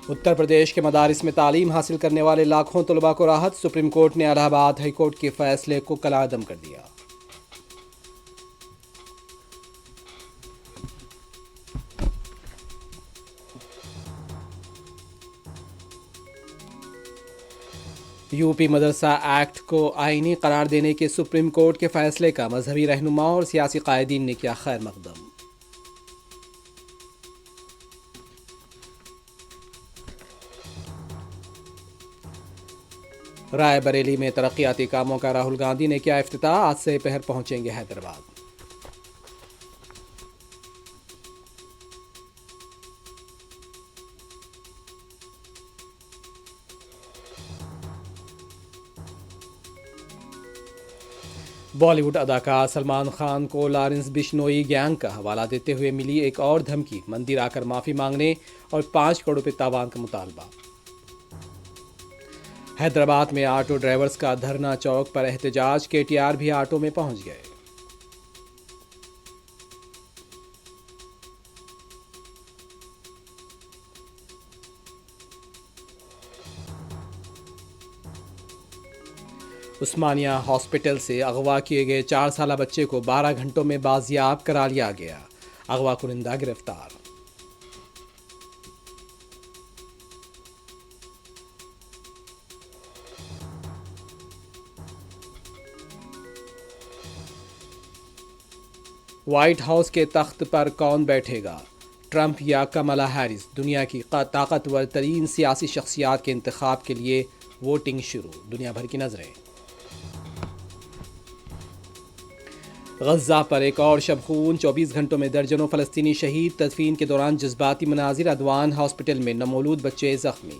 اتر پردیش کے مدارس میں تعلیم حاصل کرنے والے لاکھوں طلباء کو راحت، سپریم کورٹ نے الہ آباد ہائی کورٹ کے فیصلے کو کالعدم کر دیا۔ یو پی مدرسہ ایکٹ کو آئینی قرار دینے کے سپریم کورٹ کے فیصلے کا مذہبی رہنماؤں اور سیاسی قائدین نے کیا خیر مقدم۔ رائے بریلی میں ترقیاتی کاموں کا راہل گاندھی نے کیا افتتاح، آج سے پہر پہنچیں گے حیدرآباد۔ بالی ووڈ اداکار سلمان خان کو لارنس بشنوئی گینگ کا حوالہ دیتے ہوئے ملی ایک اور دھمکی، مندر آ کر معافی مانگنے اور 5 کروڑ روپے تاوان کا مطالبہ۔ حیدرآباد میں آٹو ڈرائیورز کا دھرنا چوک پر احتجاج، کے ٹی آر بھی آٹو میں پہنچ گئے۔ عثمانیہ ہاسپٹل سے اغوا کیے گئے 4 سالہ بچے کو 12 گھنٹوں میں بازیاب کرا لیا گیا، اغوا کنندہ گرفتار۔ وائٹ ہاؤس کے تخت پر کون بیٹھے گا، ٹرمپ یا کملا ہیرس؟ دنیا کی طاقتور ترین سیاسی شخصیات کے انتخاب کے لیے ووٹنگ شروع، دنیا بھر کی نظریں۔ غزہ پر ایک اور شب خون، 24 گھنٹوں میں درجنوں فلسطینی شہید، تدفین کے دوران جذباتی مناظر، عدوان ہاسپٹل میں نومولود بچے زخمی۔